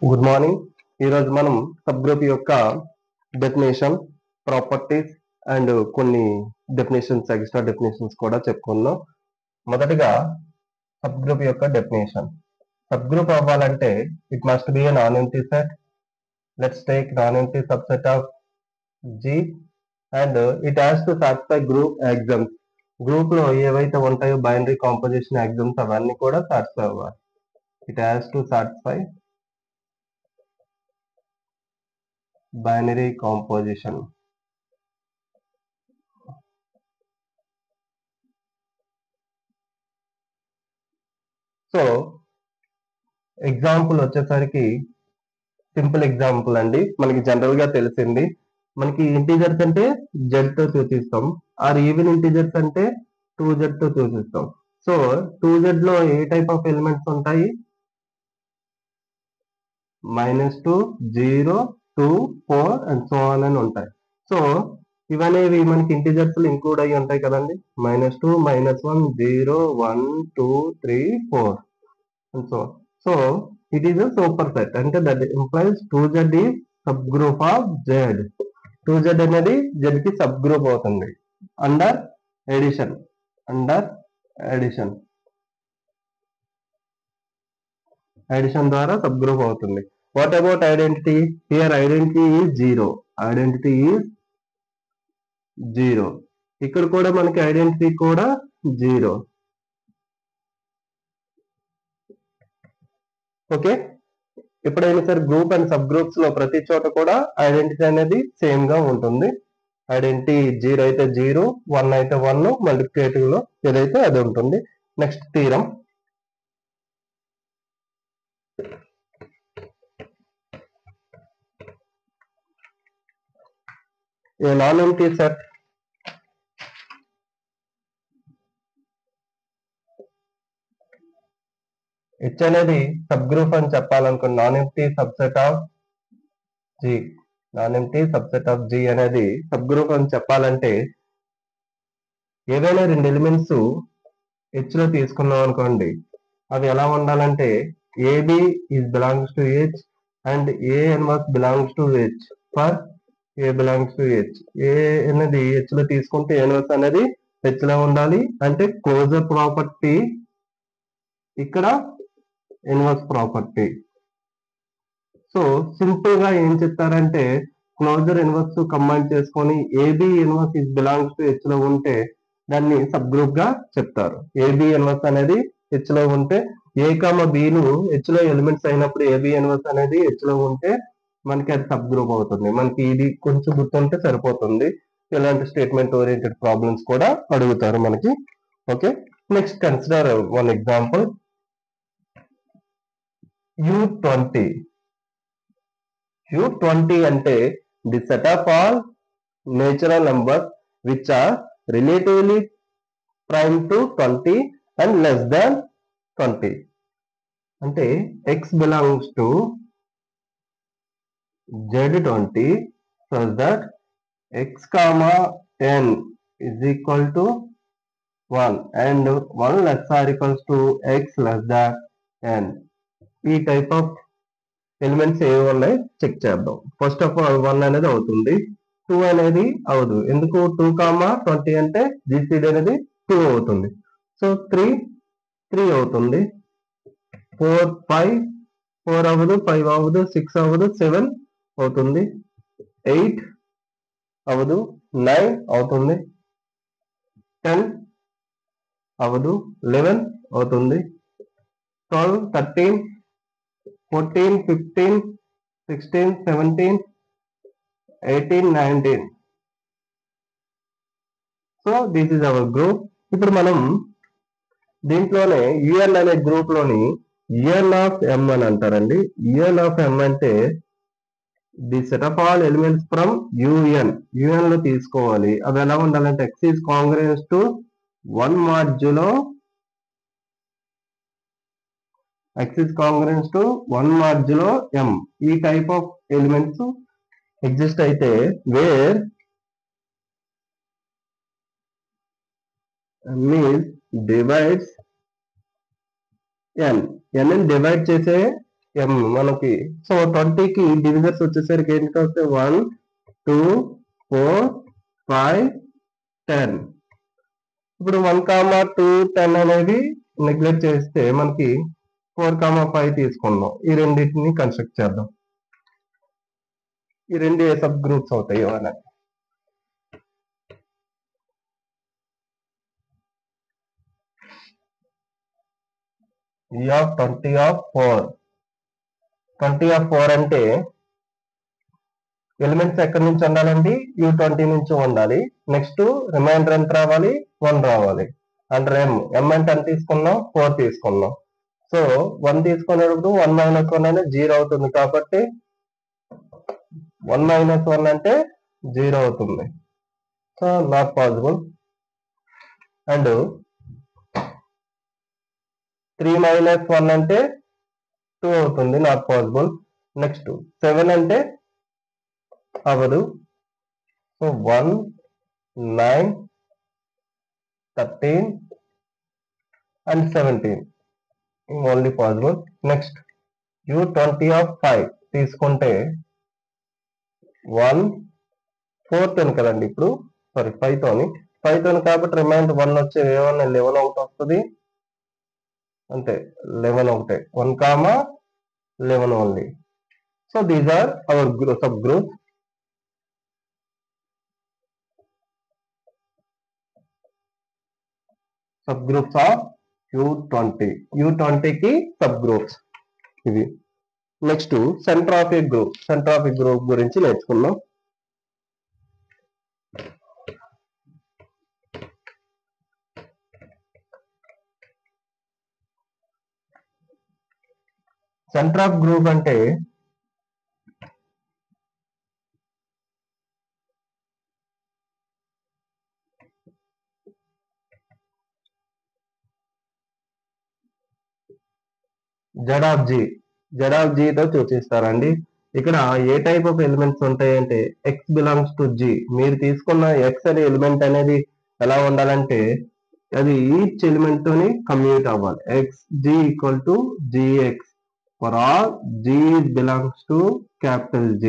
Good morning. ఈరోజు మనం sub group యొక్క డెఫినేషన్, ప్రాపర్టీస్ అండ్ కొన్ని డెఫినేషన్స్, ఎక్స్ట్రా డెఫినేషన్స్ కూడా చెప్పుకుందాం. మొదటిగా సబ్ గ్రూప్ యొక్క డెఫినేషన్. సబ్ గ్రూప్ అవ్వాలంటే it must be A non empty set. Let's take non empty subset of G and it has to satisfy group exams. Group లో ఏవైతే ఉంటాయో binary composition exams అవన్నీ కూడా సాటిస్ఫై అవ్వాలి. It has to satisfy binary composition. So example వచ్చేసరికి simple example అండి. మనకి general గా తెలిసింది, మనకి ఇంటీజర్స్ అంటే జెడ్ తో సూచిస్తాం, ఆర్ ఈవెన్ ఇంటీజర్స్ అంటే 2z తో సూచిస్తాం. సో 2z లో ఏ టైప్ ఆఫ్ ఎలిమెంట్స్ ఉంటాయి? -2, 0, 2, 4 అండ్ సో ఆన్ అని ఉంటాయి. సో ఇవనేవి మనకి ఇంటీజర్స్ లో ఇంక్లూడ్ అయ్యి ఉంటాయి కదండి. -2, -1, 0, 1, 2, 3, 4 and so on. So it is a superset, అంటే that implies 2z is subgroup of z. 2z అనేది z కి సబ్ గ్రూప్ అవుతుంది అండర్ ఎడిషన్. ఎడిషన్ ద్వారా సబ్ గ్రూప్ అవుతుంది. What about identity? Here identity is zero. ఇక్కడ కూడా మనకి identity కూడా 0. ఓకే, ఎప్పుడైనా సరే గ్రూప్ అండ్ సబ్ గ్రూప్స్ లో ప్రతి చోట కూడా ఐడెంటిటీ అనేది సేమ్ గా ఉంటుంది. ఐడెంటిటీ 0 అయితే 0, 1 అయితే 1, మల్టిప్లికేటివ్ లో ఏదైతే అది ఉంటుంది. Next theorem. A non empty set H అనేది సబ్ గ్రూప్ అని చెప్పాలనుకున్న non empty subset of G అనేది సబ్ గ్రూప్ అని చెప్పాలంటే ఏవైనా రెండు ఎలిమెంట్స్ H లో తీసుకున్నాం అనుకోండి, అవి ఎలా ఉండాలంటే AB is belongs to H and A inverse belongs to H for A belongs to H. A అనేది H లో తీసుకుంటే A ఇన్వర్స్ అనేది H లో ఉండాలి. అంటే క్లోజర్ ప్రాపర్టీ, ఇక్కడ ఇన్వర్స్ ప్రాపర్టీ. సో సింపుల్ గా ఏం చెప్తారంటే క్లోజర్ ఇన్వర్స్ కంబైన్ చేసుకొని AB inverse is belongs to H లో ఉంటే దాన్ని సబ్ గ్రూప్ గా చెప్తారు. ఏబి ఇన్వర్స్ అనేది హెచ్ లో ఉంటే, ఏ కామ బిలు హెచ్ లో ఎలిమెంట్స్ అయినప్పుడు ఏబి ఇన్వర్స్ అనేది హెచ్ లో ఉంటే మనకి అది సబ్ గ్రూప్ అవుతుంది. మనకి ఇది కొంచెం గుర్తుంటే సరిపోతుంది. ఇలాంటి స్టేట్మెంట్ ఓరియంటెడ్ ప్రాబ్లమ్స్ కూడా అడుగుతారు మనకి. Okay, next consider one example. U20 అంటే the set of all natural numbers which are relatively prime to 20 and less than 20. అంటే x belongs to Z20 such that x comma n is equal to 1 and 1 less or equals to x less than n. ఈ type of elements ఏవి ఉన్నాయి check చేద్దాం. First of all 1 అనేది అవుతుంది, 2 అనేది అవదు. ఎందుకు? 2, 20 అంటే జీసీడీ అనేది 2 అవుతుంది. సో 3 అవుతుంది. 4, 5 అవ్వదు, 5 అవ్వదు, 6 అవ్వదు, 7 అవుతుంది, 8 అవ్వదు, 9 అవుతుంది, 10 అవ్వదు, 11 అవుతుంది, 12, 13, 14, 15, 16, 17, 18, 19. So this is our group. ఇప్పుడు మనం దీంట్లోనే యుఎన్ అనే గ్రూప్ లోని యుఎన్ ఆఫ్ ఎం అని అంటారండి. యుఎన్ ఆఫ్ ఎం అంటే the set of all elements from UN లో తీసుకోవాలి. అవి ఎలా ఉండాలంటే x is congruous to 1 modulo m. ఈ టైప్ ఆఫ్ ఎలిమెంట్స్ ఎగ్జిస్ట్ అయితే వేర్ మీన్స్ డివైడ్స్ n ని డివైడ్ చేసే m మనకి. సో 20కి డివిజర్స్ వచ్చేసరికి ఏంటి వస్తాయి 1 2 4 5 10. ఇప్పుడు 1, 2, 10 అనేది నెగ్లెక్ట్ చేస్తే మనకి 4, 5 తీసుకుందాం. ఈ రెండింటిని కన్స్ట్రక్ట్ చేద్దాం. ఈ రెండు ఏ సబ్ గ్రూప్స్ అవుతాయో అని. E of 20 of 4. 20 of 4 అంటే ఎలిమెంట్స్ ఎక్కడి నుంచి ఉండాలండి? U20 నుంచి ఉండాలి. నెక్స్ట్ రిమైండర్ ఎంత రావాలి? 1 రావాలి. అండ్ m అంటే ఎంత తీసుకున్నాం? 4 తీసుకున్నాం. సో 1 తీసుకునేటప్పుడు 1 - 1 అనేది 0 అవుతుంది కాబట్టి 1 - 1 అంటే 0 అవుతుంది. So not possible. అండ్ 3 - 1 అంటే 2 అవుతుంది. Not possible. నెక్స్ట్ 7 అంటే అవ్వదు. So 1 9 13 and 17 only possible. Next U20 of 5 తీసుకుంటే 1 4 కదండి. ఇప్పుడు సారీ 5 కాబట్టి రిమైండర్ 1 వచ్చే 11 ఒకటి వస్తుంది. అంతే 11 ఒకటే 1, 11 only. So these are our sub group. Sub groups of U20. U20కి సబ్ గ్రూప్స్ ఇవి. Next centre of a group. Centre of a group గురించి నేర్చుకుందాం. సెంటర్ ఆఫ్ గ్రూప్ అంటే Z of G తో సూచిస్తారండి. ఇక్కడ ఏ టైప్ ఆఫ్ ఎలిమెంట్స్ ఉంటాయంటే x belongs to G. మీరు తీసుకున్న x అనే ఎలిమెంట్ అనేది ఎలా ఉండాలంటే అది ఈచ్ ఎలిమెంట్ తోని కమ్యూట్ అవ్వాలి. G equal to Gx for all G belongs to capital G.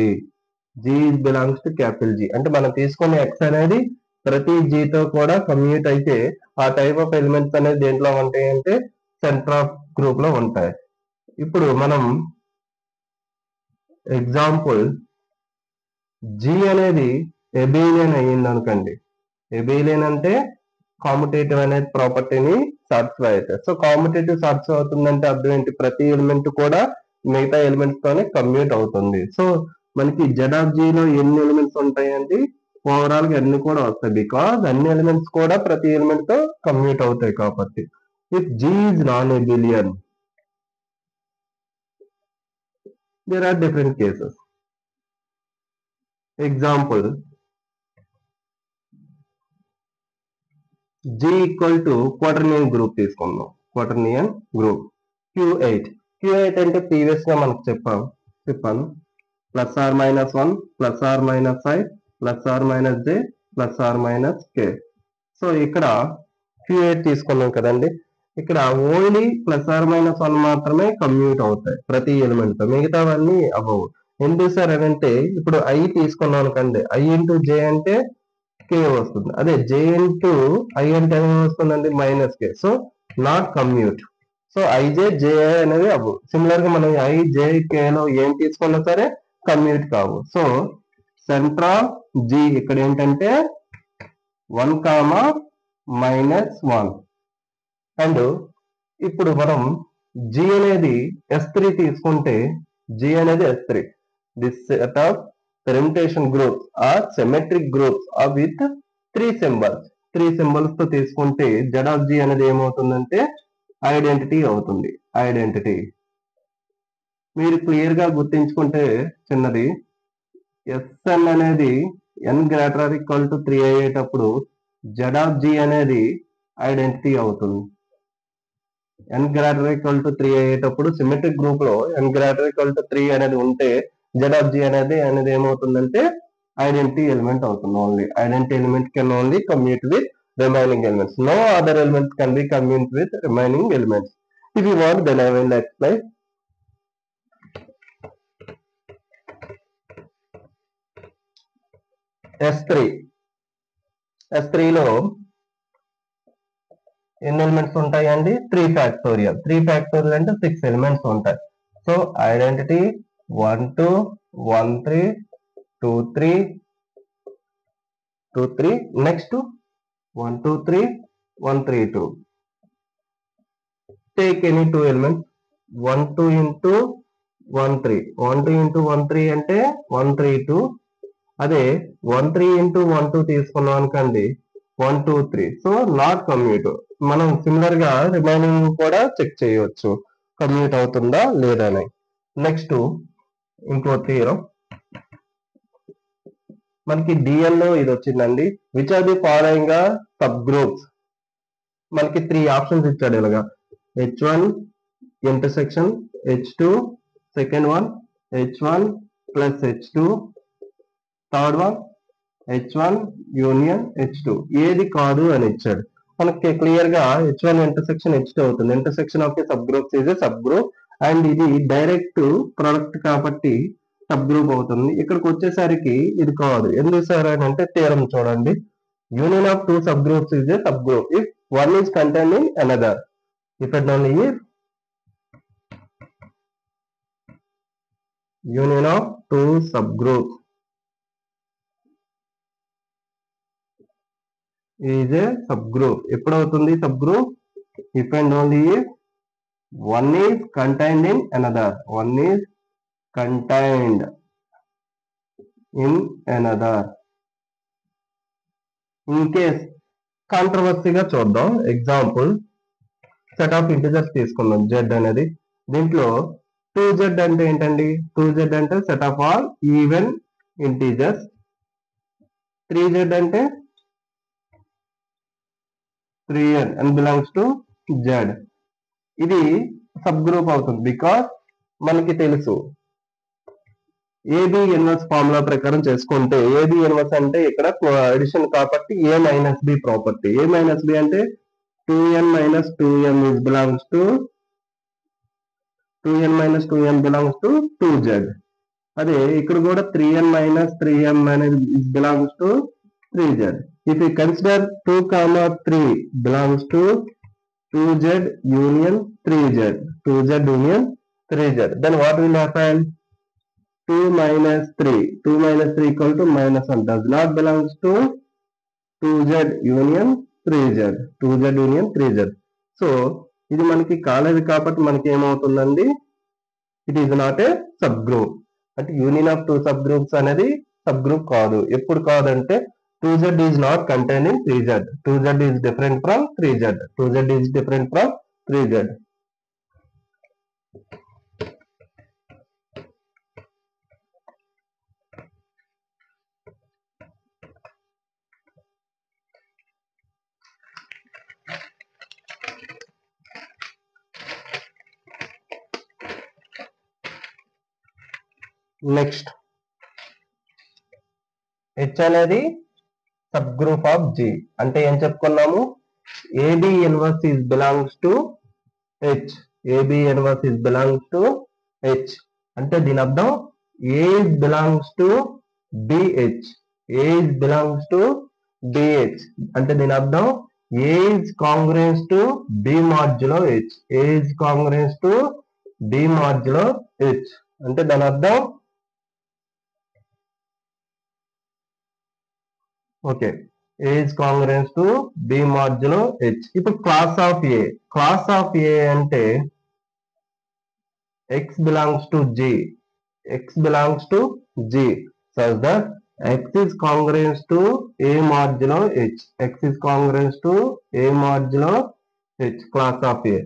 G belongs to capital G అంటే మనం తీసుకున్న x అనేది ప్రతి G తో కూడా కమ్యూట్ అయితే ఆ టైప్ ఆఫ్ ఎలిమెంట్స్ అనేది దేంట్లో ఉంటాయి అంటే సెంటర్ ఆఫ్ గ్రూప్ లో ఉంటాయి. ఇప్పుడు మనం ఎగ్జాంపుల్ G అనేది ఎబిలియన్ అయ్యింది అనుకోండి. ఎబిలియన్ అంటే కామ్యుటేటివ్ అనే ప్రాపర్టీని సాటిస్ఫై అవుతాయి. సో కామ్యుటేటివ్ సాటిస్ఫై అవుతుందంటే అర్థం ఏంటి? ప్రతి ఎలిమెంట్ కూడా మిగతా ఎలిమెంట్స్ తోనే కమ్యూట్ అవుతుంది. సో మనకి Z of G లో ఎన్ని ఎలిమెంట్స్ ఉంటాయండి? ఓవరాల్ గా అన్ని కూడా వస్తాయి. బికాస్ అన్ని ఎలిమెంట్స్ కూడా ప్రతి ఎలిమెంట్ తో కమ్యూట్ అవుతాయి కాబట్టి. If G is non-abelian, there are different cases. Example, G equal to quaternion group తీసుకుందాం. quaternion group Q8 అంటే ప్రీవియస్ గా మనకు చెప్పాను +or-1 +or-5 +or-j +or-k. So ఇక్కడ Q8 తీసుకున్నాం కదండి. ఇక్కడ ఓన్లీ +or-1 మాత్రమే కమ్యూట్ అవుతాయి ప్రతి ఎలిమెంట్ తో, మిగతావన్నీ అవ్వవు. ఎందుకు సార్ అని అంటే ఇప్పుడు I తీసుకున్నాం అనుకోండి. I ఇంటూ J అంటే K వస్తుంది. అదే J ఇంటూ I అంటే ఏమి వస్తుందండి? -K. So not commute. So IJ JI అనేది అవ్వు. సిమిలర్ గా మనం I J K లో ఏం తీసుకున్నా సరే కమ్యూట్ కావు. సో సెంటర్ ఆఫ్ G ఇక్కడ ఏంటంటే 1, -1. అండ్ ఇప్పుడు మనం G అనేది S3 తీసుకుంటే G అనేది S3. This set of permutation groups are symmetric groups are with 3 symbols. 3 symbols తో తీసుకుంటే Z of G అనేది ఏమవుతుందంటే ఐడెంటిటీ అవుతుంది. ఐడెంటిటీ మీరు క్లియర్ గా గుర్తించుకుంటే చిన్నది Sn అనేది n greater or equal to 3 అయ్యేటప్పుడు Z of G అనేది ఐడెంటిటీ అవుతుంది. n greater or equal to 3 అయ్యేటప్పుడు సిమెట్రిక్ గ్రూప్ లో n greater or equal to 3 అనేది ఉంటే Z of G అనేది ఏమవుతుందంటే ఐడెంటిటీ ఎలిమెంట్ అవుతుంది. Only identity element can only commute with remaining elements. No other elements can be commute with remaining elements. If you want then I will explain. S3లో ఎన్ని elements ఉంటాయండి? 3 factorial. 3 factorial అంటే 6 elements ఉంటాయి. So identity 1 2 1 3 2 3 2 3 next 1 2 3 1 3 2. Take any 2 elements 1 2 into 1 3 1 2 into 1 3 అంటే 1 3 2. అదే 1 3 into 1 2 తీసుకున్నాం అనుకోండి 1 2 3. So not commute. మనం సిమిలర్ గా రిమైనింగ్ కూడా చెక్ చేయవచ్చు కమ్యూట్ అవుతుందా లేదా అని. నెక్స్ట్ ఇంకో థీరం మనకి డిఎల్ లో ఇది వచ్చిందండి. Which are the following subgroups. మనకి 3 ఆప్షన్స్ ఇచ్చాడు ఇలాగా. H1 intersection H2, second one H1 plus H2, third one H1 union H2. ఏది కాదు అని ఇచ్చాడు. మనకి క్లియర్ గా H1 ఇంటర్సెక్షన్ H2 అవుతుంది. Intersection of sub groups is sub group and ఇది డైరెక్ట్ ప్రొడక్ట్ కాబట్టి సబ్ గ్రూప్ అవుతుంది. ఇక్కడికి వచ్చేసరికి ఇది కాదు. ఎందుకు సార్ అని అంటే థీరం చూడండి. Union of 2 sub groups is a sub group if one is contained in another. If and only if union of 2 subgroups is a subgroup. ఎప్పుడు అవుతుంది subgroup? If and only if one is contained in another. One is contained in another. In case కాంట్రవర్సీగా చూద్దాం. Example set of integers తీసుకుందాం z అనేది. దీంట్లో 2z అంటే ఏంటండి? 2z అంటే set of all even integers. 3z అంటే 3n and belongs to z. ఇది sub group అవుతుంది బికాస్ మనకి తెలుసు ఏబి ఇన్వర్స్ ఫార్ములా ప్రకారం చేసుకుంటే ఏబి ఇన్వర్స్ అంటే ఇక్కడ అడిషన్ కాబట్టి a minus B property. a minus B అంటే 2n minus 2m is belongs to 2n minus 2m belongs to 2z. అదే ఇక్కడ కూడా 3n minus 3m అనేది is belongs to 3z. If we consider 2, 3 belongs to 2z union 3z. 2z union 3z. Then what will happen? 2 minus 3. 2 minus 3 equal to minus 1 does not belongs to 2z union 3z. 2z union 3z. So ఇది మనకి కాలేదు కాబట్టి మనకి ఏమవుతుందండి? It is not a sub group. అంటే union of 2 sub groups అనేది sub group కాదు. ఎప్పుడు కాదంటే 2z is not contain in 3z. 2z is different from 3z. 2z is different from 3z. Next H అనేది సబ్ గ్రూప్ ఆఫ్ G. అంటే ఏం చెప్పుకున్నాము? AB inverse is belongs to H. AB inverse is belongs to H. అంటే దీని అర్థం A is belongs to BH. A is belongs to BH. అంటే దీని అర్థం A is congruent to B modulo H. A is congruent to B modulo H. అంటే దాని అర్థం okay A is congruent to B modulo H. ఇప్పుడు class of A. Class of A అంటే X belongs to G. X belongs to G such that X is congruent to A modulo H. X is congruent to A modulo H. Class of A.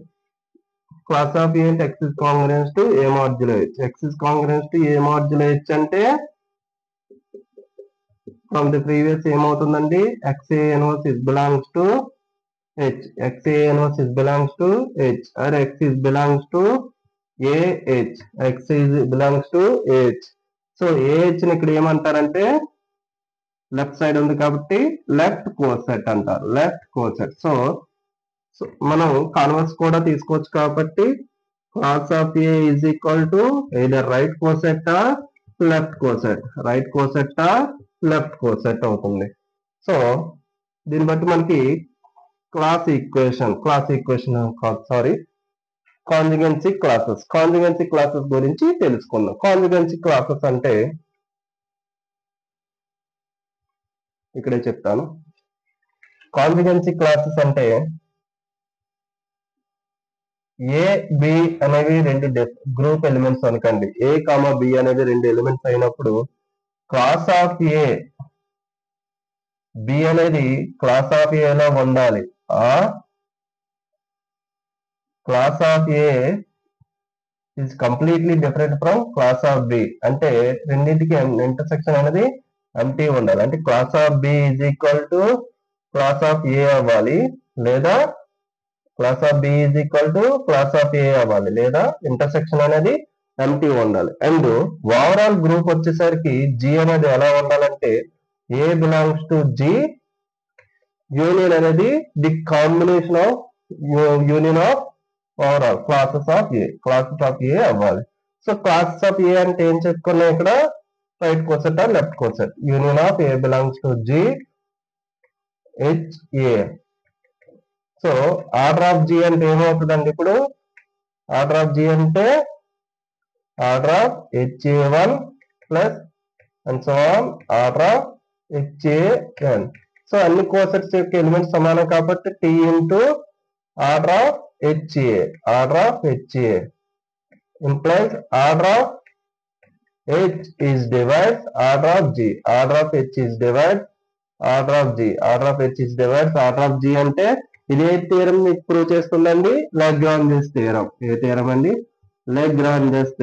Class of A అంటే X is congruent to A modulo H. X is congruent to A modulo H అంటే from the previous ఏమవుతుందండి? XA inverse is belongs to H. XA inverse is belongs to H or X is belongs to AH. X is belongs to AH. So AH ని ఇక్కడ ఏమంటారంటే left side ఉంది కాబట్టి left coset అంటారు. Left coset. So మనం converse కూడా తీసుకోవచ్చు కాబట్టి class of A is equal to either right coset or left coset. Right coset or left coset అవుతుంది. సో దీన్ని బట్టి మనకి క్లాస్ ఈక్వేషన్ కాంజుగెన్సీ క్లాసెస్ గురించి తెలుసుకుందాం. కాంజుగెన్సీ క్లాసెస్ అంటే ఇక్కడే చెప్తాను. కాంజుగెన్సీ క్లాసెస్ అంటే ఏ బి అనేవి రెండు గ్రూప్ ఎలిమెంట్స్ అనుకోండి. ఏ కామా బి అనేది రెండు ఎలిమెంట్స్ అయినప్పుడు క్లాస్ ఆఫ్ ఏ బి అనేది క్లాస్ ఆఫ్ ఏ లో ఉండాలి. Class of A is completely different from class of B. అంటే రెండింటికి ఇంటర్సెక్షన్ అనేది ఎంటీ ఉండాలి. అంటే class of B is equal to class of A అవ్వాలి, లేదా class of B is equal to class of A అవ్వాలి, లేదా ఇంటర్సెక్షన్ అనేది ఎంటీ ఉండాలి. అండ్ ఓవరాల్ గ్రూప్ వచ్చేసరికి G అనేది ఎలా ఉండాలంటే A belongs to G union అనేది the combination of union of overall classes of a అవ్వాలి. సో క్లాసెస్ ఆఫ్ ఏ అంటే ఏం చెప్పుకున్నాం ఇక్కడ, right coset or left coset. Union of a belongs to G H A. So order of G అంటే ఏమవుతుందండి, ఇప్పుడు order of G అంటే order of HA1 plus and so on order of HAN. So అన్ని cosets యొక్క elements సమానం కాబట్టి T into order of HA implies order of H is divides order of G. Order of H is divides order of G. Order of H is divides order of G అంటే ఇది ఏ theorem prove చేస్తుందండి, లాగ్రాంజెస్ theorem. ఏ theorem అండి, లాగ్రాంజెస్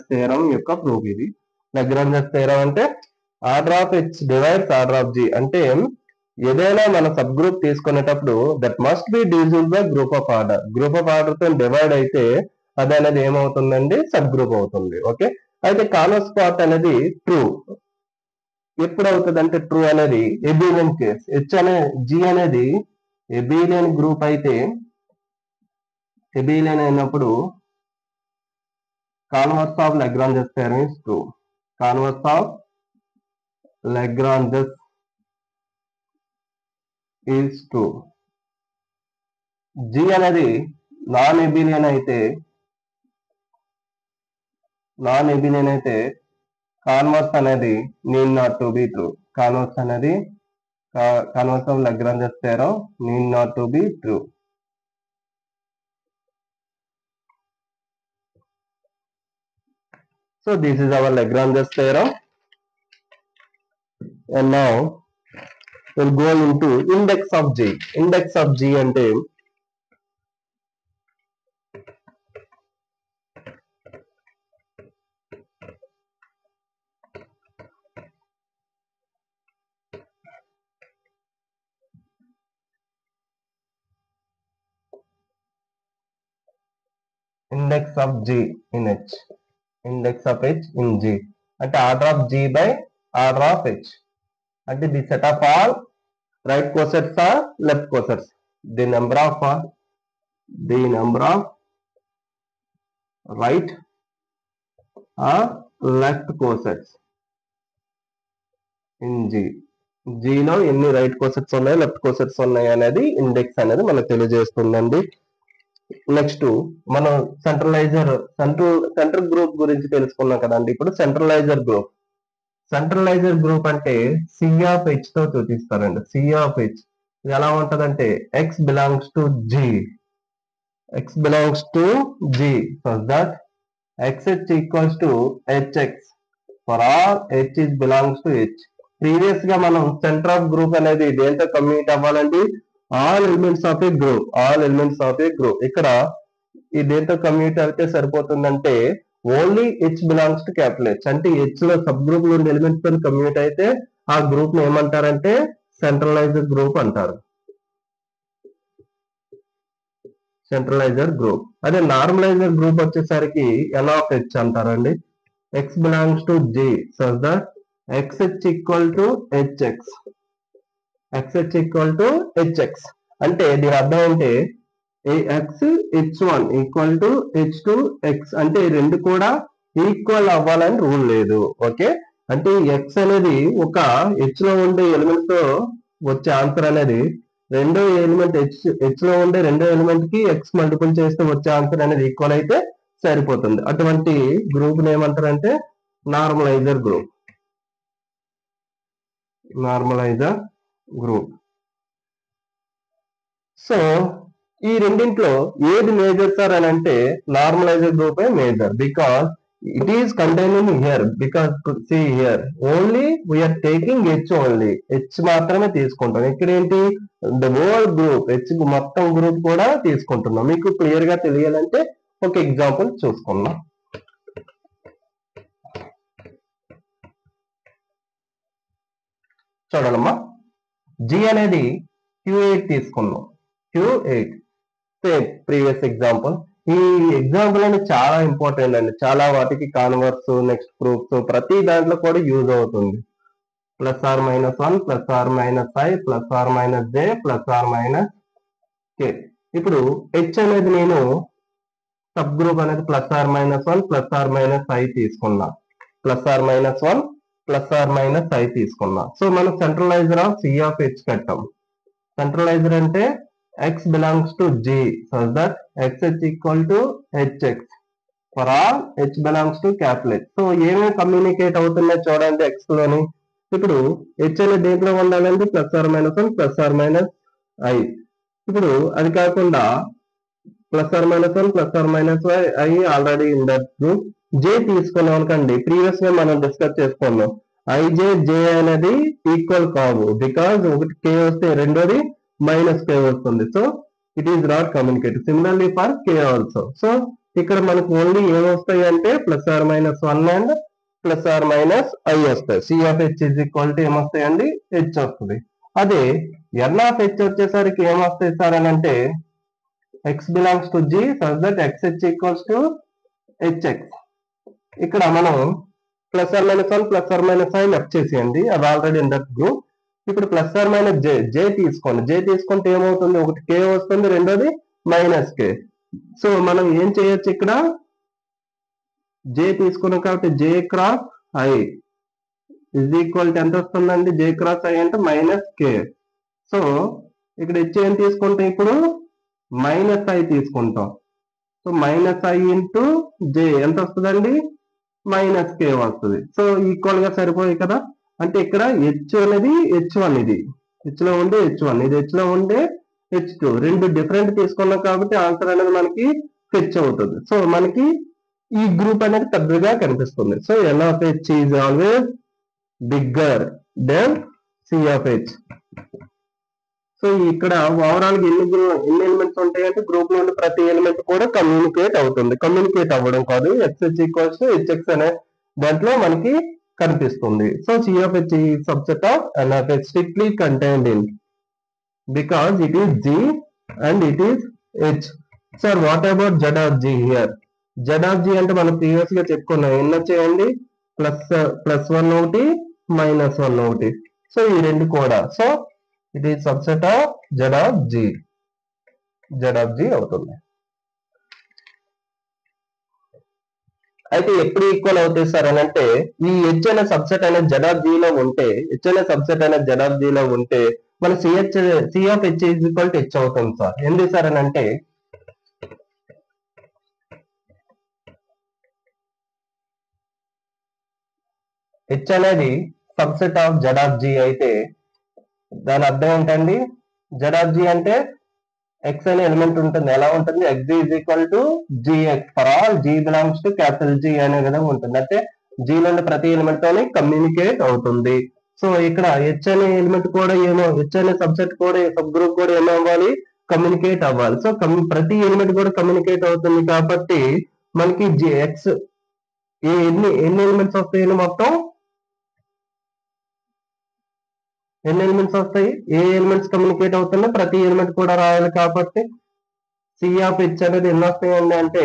theorem యొక్క proof ఇది. లాగ్రాంజెస్ theorem అంటే order of H divides order of G అంటే ఏదైనా మన సబ్ గ్రూప్ తీసుకునేటప్పుడు that must be divisible by group of order తో డివైడ్ అయితే అది అనేది ఏమవుతుందండి, సబ్ గ్రూప్ అవుతుంది. ఓకే, అయితే కాన్వర్స్ పార్ట్ అనేది ట్రూ ఎప్పుడు అవుతుంది అంటే, ట్రూ అనేది ఎబిలియన్ కేస్. G అనేది ఎబిలియన్ గ్రూప్ అయితే, ఎబిలియన్ అయినప్పుడు converse of Lagrange's theorem is true. Converse of Lagrange's is true. G అనేది నాన్ ఎబిలియన్ అయితే కాన్వర్స్ అనేది need not to be true. Converse of Lagrange's theorem need not to be true. So this is our Lagrange's theorem, and now we'll go into index of G. Index of G అంటే index of G in H. Index of H in G అంటే order of G by order of H. అంటే the set of all right cosets or left cosets. The number of right or left cosets in G. G లో ఎన్ని right cosets ఉన్నాయి, left cosets ఉన్నాయి అనేది index అనేది మనకు తెలియజేస్తుందండి. Next మనం central group గురించి తెలుసుకున్నాం కదండి. ఇప్పుడు సెంట్రలైజర్ గ్రూప్ అంటే C of H తో చూపిస్తారండి. C of H ఎలా ఉంటదంటే X belongs to G such that XH equals to HX for all H is belongs to H. Previous గా మనం సెంటర్ ఆఫ్ గ్రూప్ అనేది దేంతో కమ్యూనిట్ అవ్వాలండి, all elements of a group. ఇక్కడ ఈ దేంతో కమ్యూనిట్ అయితే సరిపోతుందంటే only H belongs to capital H. అంటే H లో సబ్ గ్రూప్ లో ఉండే ఎలిమెంట్స్ తో కమ్యూనిట్ అయితే ఆ గ్రూప్ ని ఏమంటారంటే సెంట్రలైజర్ గ్రూప్ అంటారు. అదే నార్మలైజర్ గ్రూప్ వచ్చేసరికి N of H అంటారండి. X belongs to G such that XH equal to HX. అంటే దీని అర్థం అంటే H1 equal to H2 X అంటే రెండు కూడా ఈక్వల్ అవ్వాలని రూల్ లేదు. ఓకే, అంటే ఎక్స్ అనేది ఒక హెచ్ లో ఉండే ఎలిమెంట్ తో వచ్చే ఆన్సర్ అనేది రెండో ఎలిమెంట్ హెచ్ లో ఉండే రెండో ఎలిమెంట్ కి ఎక్స్ మల్టిపుల్ చేస్తే వచ్చే ఆన్సర్ అనేది ఈక్వల్ అయితే సరిపోతుంది. అటువంటి గ్రూప్ ఏమంటారంటే normalizer group. Normalizer group. So ఈ రెండింట్లో ఏది మేజర్ సార్ అని అంటే normalizer group major, because it is contained here, because see here only we are taking h only, h మాత్రమే తీసుకుంటాం. ఇక్కడ ఏంటి the whole group h మొత్తం గ్రూప్ కూడా తీసుకుంటున్నాం. మీకు క్లియర్ గా తెలియాలంటే ఒక ఎగ్జాంపుల్ చూసుకుందాం. చూడాలమ్మా, g అనేది q8 తీసుకున్నాం. q8 same previous example. ఈ ఎగ్జాంపుల్ అనేది చాలా ఇంపార్టెంట్ అండి. చాలా వాటికి కాన్వర్స్, నెక్స్ట్ ప్రూఫ్స్ ప్రతి దాంట్లో కూడా యూజ్ అవుతుంది. +r-1 +r-i +r-j +r-k. ఇప్పుడు h అనేది నేను సబ్ గ్రూప్ అనేది +r-1 +r-i తీసుకున్నా. +r-1 +r-i తీసుకున్నా. సో మనం centraliser of c of h కట్టాం. సెంట్రలైజర్ అంటే x belongs to g such that xh equal to hx for all h belongs to capital H. So ఏమేమి communicate అవుతున్నాయి చూడండి x లోని. ఇప్పుడు h అనేది దేంట్లో ఉండాలంటే +r-1 +r-i. ఇప్పుడు అది కాకుండా +r-1 +r-i already in that group. j తీసుకున్నాం అనుకోండి, ప్రీవియస్ గా మనం డిస్కస్ చేసుకున్నాం. ij j అనేది ఈక్వల్ కావు, బికాజ్ ఒకటి k వస్తే రెండోది -k వస్తుంది. So it is not communicate. Similarly for k also. So ఇక్కడ మనకు ఓన్లీ ఏమొస్తాయి అంటే +r-1 అండ్ +r-i వస్తాయి. c of h is equal to ఏమొస్తాయండి h వస్తుంది. అదే n of h వచ్చేసరికి ఏమొస్తాయి సార్ అని అంటే x belongs to g such that xh equals to hx. ఇక్కడ మనం +r-1 +r-i లెఫ్ట్ చేసేయండి, అది ఆల్రెడీ ఇన్ దట్ గ్రూప్. ఇప్పుడు +r-j j తీసుకోండి. j తీసుకుంటే ఏమవుతుంది, ఒకటి k వస్తుంది, రెండోది -k. సో మనం ఏం చేయొచ్చు, ఇక్కడ j తీసుకున్నాం కాబట్టి j cross i is equal to ఎంత వస్తుందండి, j క్రాస్ i అంటే -k. సో ఇక్కడ h ఏం తీసుకుంటాం, ఇప్పుడు -i తీసుకుంటాం. సో -i ఇంటూ j ఎంత వస్తుందండి, -k వస్తుంది. సో ఈక్వల్ గా సరిపోయి కదా. అంటే ఇక్కడ h అనేది h1, ఇది h లో ఉండే h1, ఇది h లో ఉండే h2, రెండు డిఫరెంట్ తీసుకున్నాం కాబట్టి ఆన్సర్ అనేది మనకి ఫెచ్ అవుతుంది. సో మనకి ఈ గ్రూప్ అనేది పెద్దగా కనిపిస్తుంది. So n of h is always bigger than c of h. So ఇక్కడ ఓవరాల్ గా ఎన్ని ఎలిమెంట్స్ ఉంటాయి అంటే గ్రూప్ లో ఉండే ప్రతి ఎలిమెంట్ కూడా కమ్యూనికేట్ అవుతుంది. కమ్యూనికేట్ అవ్వడం కాదు, xh ఈక్వల్స్ టు hx అనే దాంట్లో మనకి కనిపిస్తుంది. So c of h is subset of n of h strictly contained in, because it is g and it is h. Sir, what about z of g here? z of g అంటే మనం previous గా చెప్పుకున్నాం, ఎన్ని వచ్చాయండి, +1 ఒకటి -1 ఒకటి. So ఈ రెండు కూడా, so it is subset of z of g. z of g అవుతుంది. అయితే ఎప్పుడు ఈక్వల్ అవుతాయి సార్ అని అంటే ఈ h అనే సబ్సెట్ అనేది z of g లో ఉంటే, h అనే సబ్సెట్ అనేది z of g లో ఉంటే మన c of h is equal to h అవుతుంది సార్. ఎందుకు సార్ అని అంటే h అనేది subset of z of g అయితే దాని అర్థం ఏంటండి, z of g అంటే x అనే ఎలిమెంట్ ఉంటుంది. ఎలా ఉంటుంది, x is equal to gx for all g belongs to capital G అనే విధంగా ఉంటుంది. అంటే g నుండి ప్రతి ఎలిమెంట్ తోని కమ్యూనికేట్ అవుతుంది. సో ఇక్కడ h అనే ఎలిమెంట్ కూడా h అనే సబ్సెట్ కూడా సబ్ గ్రూప్ కూడా ఏమో అవ్వాలి, కమ్యూనికేట్ అవ్వాలి. సో ప్రతి ఎలిమెంట్ కూడా కమ్యూనికేట్ అవుతుంది కాబట్టి మనకి x ఎన్ని ఎలిమెంట్స్ వస్తాయి, మొత్తం ఎన్ని ఎలిమెంట్స్ వస్తాయి, ఏ ఎలిమెంట్స్ కమ్యూనికేట్ అవుతుందో ప్రతి ఎలిమెంట్ కూడా రాయాలి. కాబట్టి c of h అనేది ఎన్ని వస్తాయండి అంటే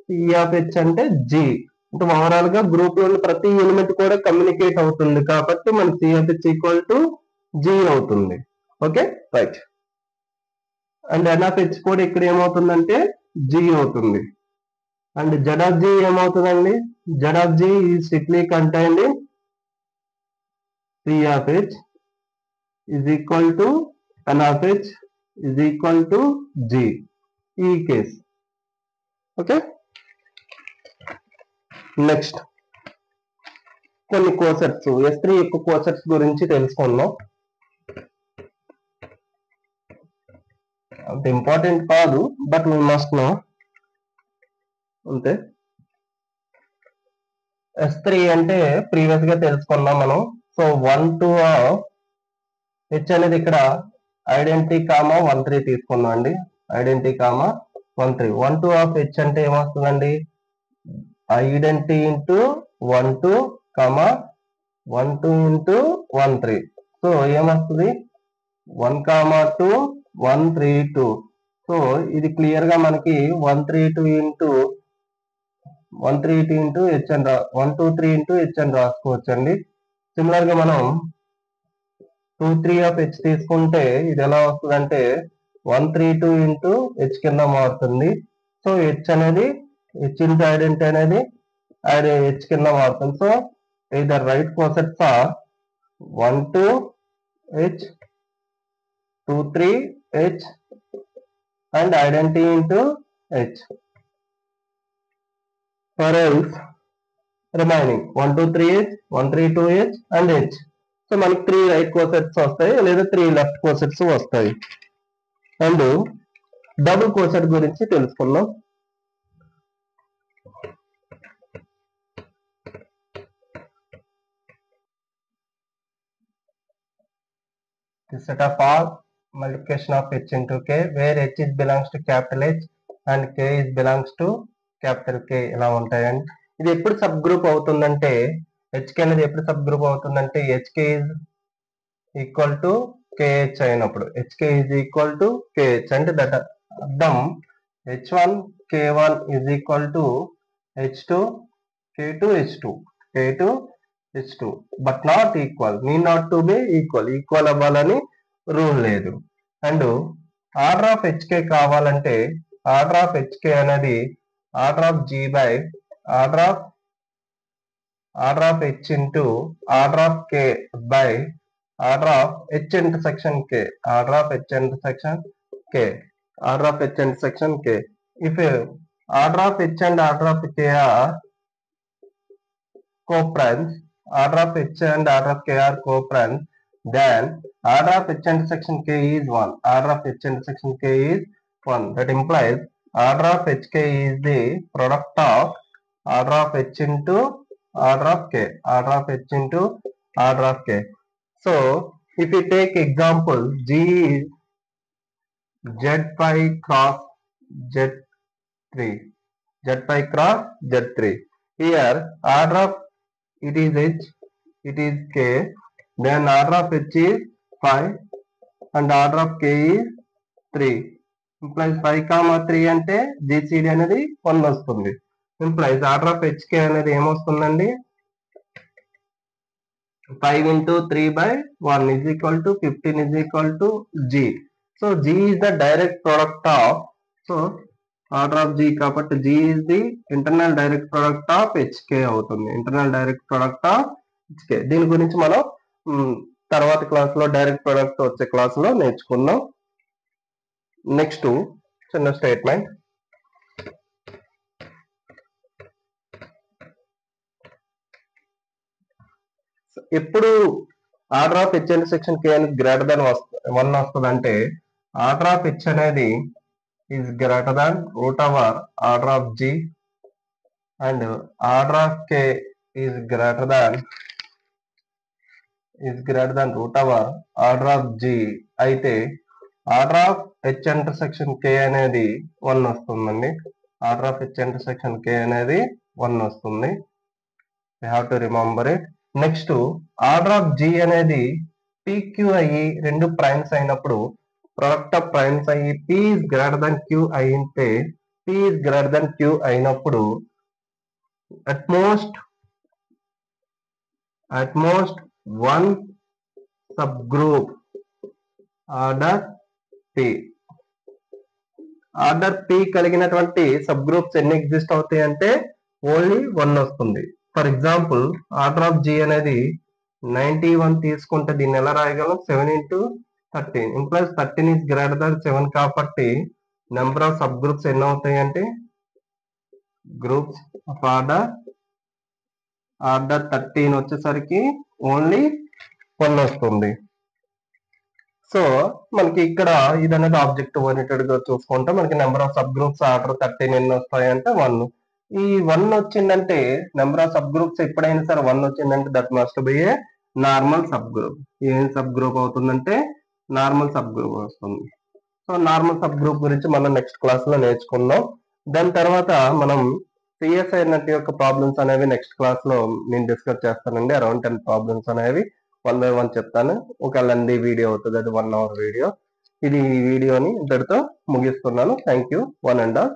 c of h అంటే g. అంటే ఓవరాల్ గా గ్రూప్ లో ప్రతి ఎలిమెంట్ కూడా కమ్యూనికేట్ అవుతుంది కాబట్టి మన c of h equal to g అవుతుంది. Okay right. And n of h కూడా ఇక్కడ ఏమవుతుందంటే g అవుతుంది. అండ్ z of g ఏమవుతుందండి, z of g is strictly contained in P of H is equal to N of H is equal to G. ఈ case okay. Next కొన్ని cosets S3 యొక్క cosets గురించి తెలుసుకుందాం. అంత important కాదు, but we must know అంతే. S3 అంటే previous గా తెలుసుకున్నాం మనం. సో 1 2 ఆఫ్ H అనేది ఇక్కడ ఐడెంటిటీ కామా 1 3 తీసుకున్నాం అండి. Identity comma 1 3. 1 2 ఆఫ్ H అంటే ఏమొస్తుందండి? Identity into 1 2 comma 1 2 into 1 3. So ఏమొస్తుంది? 1 కామా 2 1 3 2. సో ఇది క్లియర్ గా మనకి 1 3 2 ఇంటూ 1 3 2 ఇంటూ H అని 1 2 3 ఇంటూ H అని రాసుకోవచ్చు అండి. సిమిలర్ గా మనం 2 3 ఆఫ్ H తీసుకుంటే ఇది ఎలా వస్తుంది అంటే 1 3 2 ఇంటూ H కింద మారుతుంది. సో H అనేది H ఇంటూ ఐడెంటిటీ అనేది H కింద మారుతుంది. So either right cosets are 1 2 H 2 3 H and identity into H. For else remaining 1 2 3 H 1 3 2 H and H. So మనకి 3 రైట్ కోసెట్స్ వస్తాయి, లేదా 3 లెఫ్ట్ కోసెట్స్ వస్తాయి. అండ్ డబుల్ కోసెట్ గురించి తెలుసుకున్నాం. The set of all multiplication of H into K where H is belongs to capital H and K is belongs to capital K ఇలా ఉంటాయండి. ఇది ఎప్పుడు సబ్ గ్రూప్ అవుతుందంటే HK అనేది ఎప్పుడు సబ్ గ్రూప్ అవుతుందంటే HK is equal to KH అయినప్పుడు. HK is equal to KH అంటే దట్ అర్థం H1 K1 is equal to H2 K2 H2 K2 H2 but not equal. need not to be equal. Equal అవ్వాలని rule లేదు. And order of HK కావాలంటే order of HK అనేది order of G by order of H into order of K by order of H intersection K. Order of H intersection K. Order of H intersection K. If order of H and order of K are co-primes, order of H and order of K are co-primes, then order of H intersection K is 1. Order of H intersection K is 1. That implies order of HK is the product of order of H into order of K. Order of H into order of K. So if you take example, G is Z5 cross Z3. Z5 cross Z3. Here order of it is H, it is K, then order of H is 5 and order of K is 3. Implies 5, 3 అంటే GCD అనేది 1 వస్తుంది. Implies order of HK అనేది ఏమొస్తుందండి? 5 into 3 by 1 is equal to 15 is equal to G. So G is the direct product of, so order of G కాబట్టి G is the internal direct product of HK అవుతుంది. Internal direct product of HK. దీని గురించి మనం తర్వాత class లో direct product వచ్చే class లో నేర్చుకుందాం. నెక్స్ట్ చిన్న స్టేట్మెంట్. ఎప్పుడు order of H intersection K అనేది గ్రేటర్ దాన్ 1 వస్తుంది అంటే ఆర్డర్ ఆఫ్ H అనేది is greater than root over order of G and order of K is greater than root over order of G అయితే order of H intersection K అనేది 1 వస్తుందండి. Order of H intersection K అనేది 1 వస్తుంది. you have to remember it. Next order of G అనేది PQ అయ్యి రెండు primes అయినప్పుడు product of primes అయ్యి P is greater than Q అయితే P is greater than Q అయినప్పుడు at most one subgroup order P. Order P కలిగినటువంటి sub groups ఎన్ని exist అవుతాయి అంటే ఓన్లీ 1 వస్తుంది. For example order of G అనేది 91 తీసుకుంటే దీన్ని ఎలా రాయగలం? 7 into 13 implies 13 is greater than 7 కాబట్టి నెంబర్ ఆఫ్ సబ్ గ్రూప్స్ ఎన్ని అవుతాయి అంటే గ్రూప్స్ ఆఫ్ ఆర్డర్ 13 వచ్చేసరికి ఓన్లీ 1 వస్తుంది. సో మనకి ఇక్కడ ఇది అనేది ఆబ్జెక్ట్ ఓరియంటెడ్ గా చూసుకుంటే మనకి number of sub groups order 13 ఎన్ని వస్తాయంటే 1. ఈ 1 వచ్చిందంటే నెంబర్ ఆఫ్ సబ్ గ్రూప్స్ ఎప్పుడైనా సరే 1 వచ్చిందంటే that must be A normal sub group. ఏం సబ్ గ్రూప్ అవుతుందంటే నార్మల్ సబ్ గ్రూప్ వస్తుంది. సో నార్మల్ సబ్ గ్రూప్ గురించి మనం నెక్స్ట్ క్లాస్ లో నేర్చుకుందాం. దాని తర్వాత మనం సిఎస్ఐ నెట్ యొక్క ప్రాబ్లమ్స్ అనేవి నెక్స్ట్ క్లాస్ లో నేను డిస్కస్ చేస్తానండి. అరౌండ్ 10 ప్రాబ్లమ్స్ అనేవి 1 by 1 చెప్తాను. ఒక లెందీ వీడియో అవుతుంది, అది 1 hour వీడియో. ఈ వీడియోని ఇంతటితో ముగిస్తున్నాను. Thank you, 1 and all.